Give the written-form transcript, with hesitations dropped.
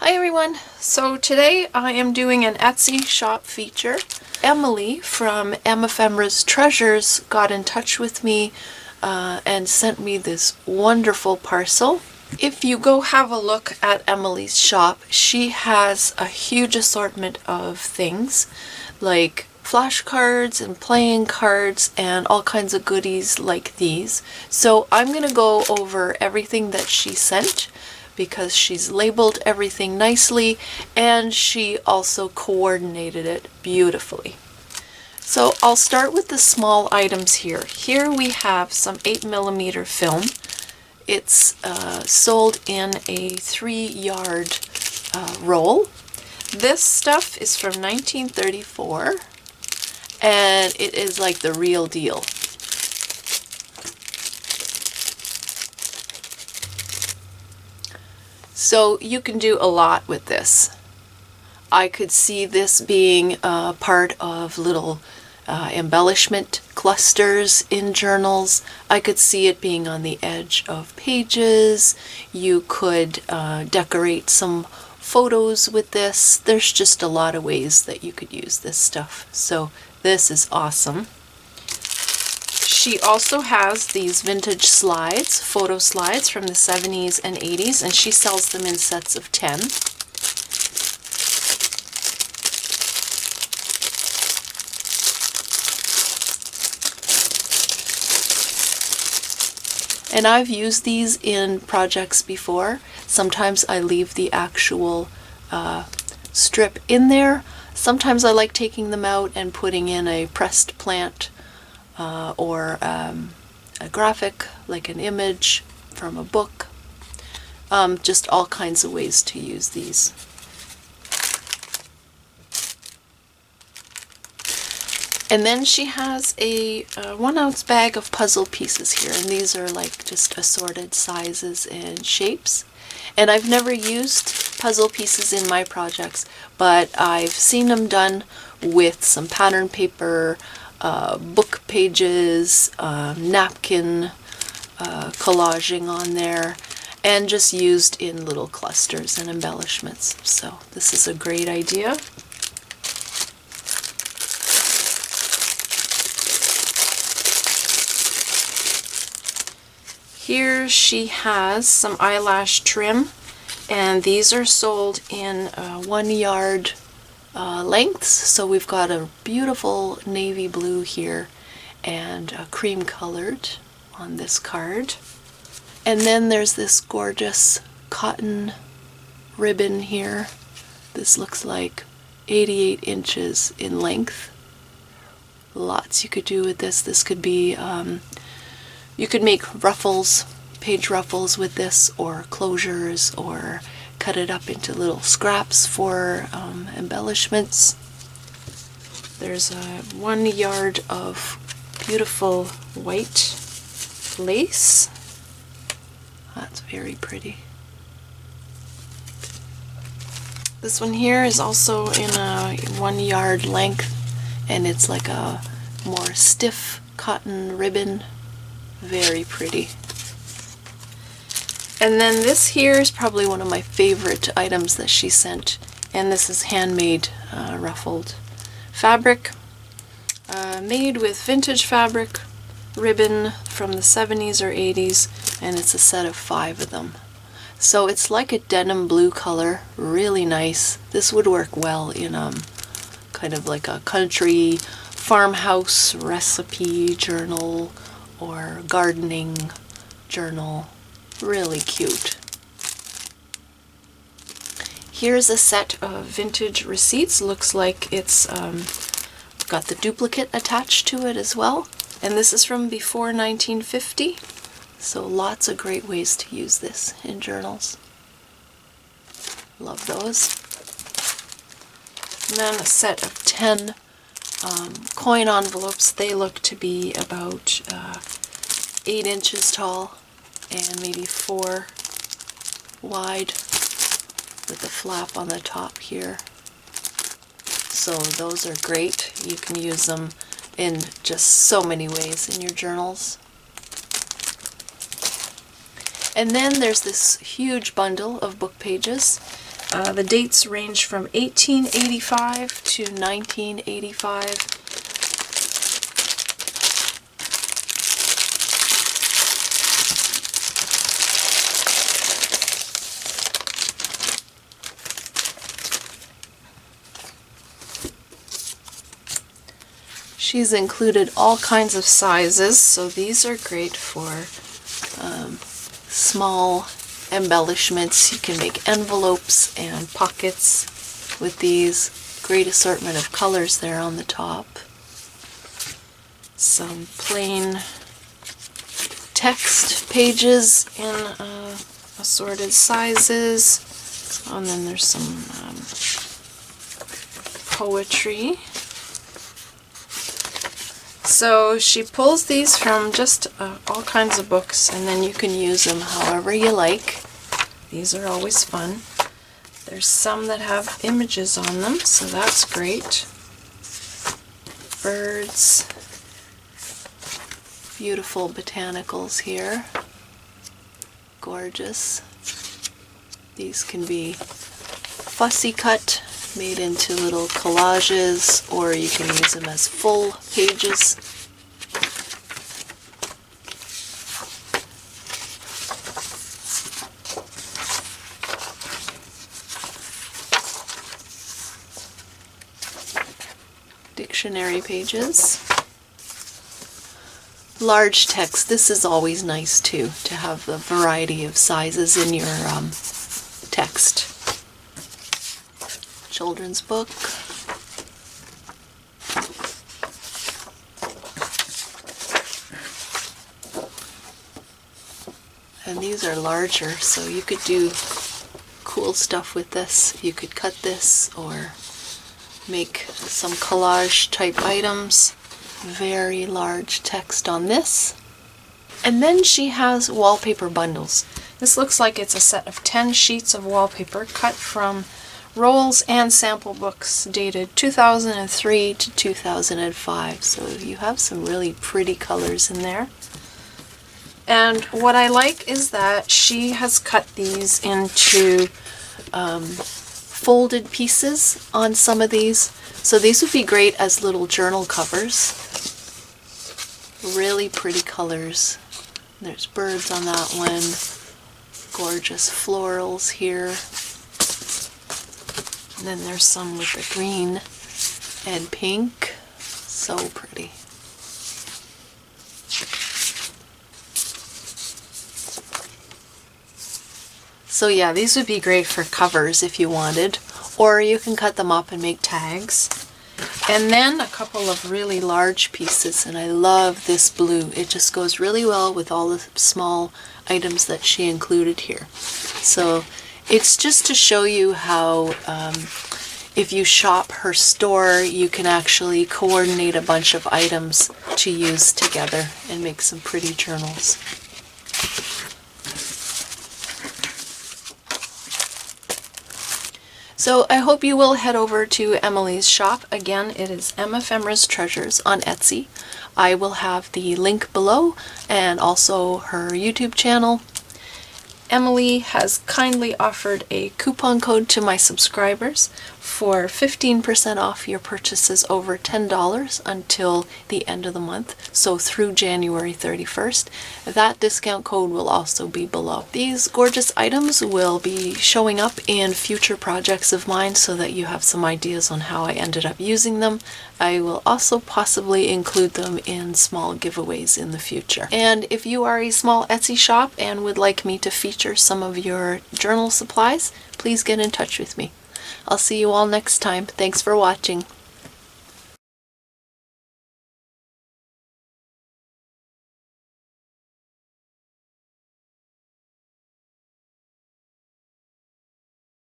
Hi everyone! So today I am doing an Etsy shop feature. Emily from Emmephemera's Treasures got in touch with me and sent me this wonderful parcel. If you go have a look at Emily's shop, she has a huge assortment of things like flashcards and playing cards and all kinds of goodies like these. So I'm going to go over everything that she sent, because she's labeled everything nicely and she also coordinated it beautifully. So I'll start with the small items here. Here we have some 8mm film. It's sold in a 3-yard roll. This stuff is from 1934 and it is like the real deal. So you can do a lot with this. I could see this being part of little embellishment clusters in journals. I could see it being on the edge of pages. You could decorate some photos with this. There's just a lot of ways that you could use this stuff. So this is awesome. She also has these vintage slides, photo slides from the 70s and 80s, and she sells them in sets of 10. And I've used these in projects before. Sometimes I leave the actual strip in there. Sometimes I like taking them out and putting in a pressed plant or a graphic, like an image from a book. Just all kinds of ways to use these. And then she has a 1-ounce bag of puzzle pieces here, and these are like just assorted sizes and shapes. And I've never used puzzle pieces in my projects, but I've seen them done with some pattern paper, book pages, napkin collaging on there, and just used in little clusters and embellishments. So this is a great idea. Here she has some eyelash trim, and these are sold in 1-yard lengths. So we've got a beautiful navy blue here and a cream colored on this card. And then there's this gorgeous cotton ribbon here. This looks like 88 inches in length. Lots you could do with this. This could be, you could make ruffles, page ruffles with this, or closures, or cut it up into little scraps for embellishments. There's 1 yard of beautiful white lace. That's very pretty. This one here is also in a 1-yard length, and it's like a more stiff cotton ribbon. Very pretty. And then this here is probably one of my favorite items that she sent, and this is handmade ruffled fabric, made with vintage fabric, ribbon from the 70s or 80s, and it's a set of 5 of them. So it's like a denim blue color, really nice. This would work well in kind of like a country farmhouse recipe journal or gardening journal. Really cute. Here's a set of vintage receipts. Looks like it's got the duplicate attached to it as well. And this is from before 1950. So lots of great ways to use this in journals. Love those. And then a set of 10 coin envelopes. They look to be about 8 inches tall and maybe 4 wide, with a flap on the top here. So those are great. You can use them in just so many ways in your journals. And then there's this huge bundle of book pages. The dates range from 1885 to 1985. She's included all kinds of sizes, so these are great for small embellishments. You can make envelopes and pockets with these. Great assortment of colors there on the top. Some plain text pages in assorted sizes. And then there's some poetry. So she pulls these from just all kinds of books, and then you can use them however you like. These are always fun. There's some that have images on them, so that's great. Birds. Beautiful botanicals here. Gorgeous. These can be fussy cut, made into little collages, or you can use them as full pages. Dictionary pages. Large text. This is always nice too, to have a variety of sizes in your text. Children's book. And these are larger, so you could do cool stuff with this. You could cut this or make some collage type items. Very large text on this. And then she has wallpaper bundles. This looks like it's a set of 10 sheets of wallpaper cut from rolls and sample books dated 2003 to 2005. So you have some really pretty colors in there. And what I like is that she has cut these into folded pieces on some of these. So these would be great as little journal covers. Really pretty colors. There's birds on that one. Gorgeous florals here. And then there's some with the green and pink. So pretty. So yeah, these would be great for covers if you wanted, or you can cut them up and make tags. And then a couple of really large pieces, and I love this blue. It just goes really well with all the small items that she included here. So it's just to show you how if you shop her store, you can actually coordinate a bunch of items to use together and make some pretty journals. So I hope you will head over to Emily's shop. Again, it is Emmephemera's Treasures on Etsy. I will have the link below and also her YouTube channel. Emily has kindly offered a coupon code to my subscribers for 15% off your purchases over $10 until the end of the month, so through January 31st. That discount code will also be below. These gorgeous items will be showing up in future projects of mine so that you have some ideas on how I ended up using them. I will also possibly include them in small giveaways in the future. And if you are a small Etsy shop and would like me to feature some of your journal supplies, please get in touch with me. I'll see you all next time. Thanks for watching.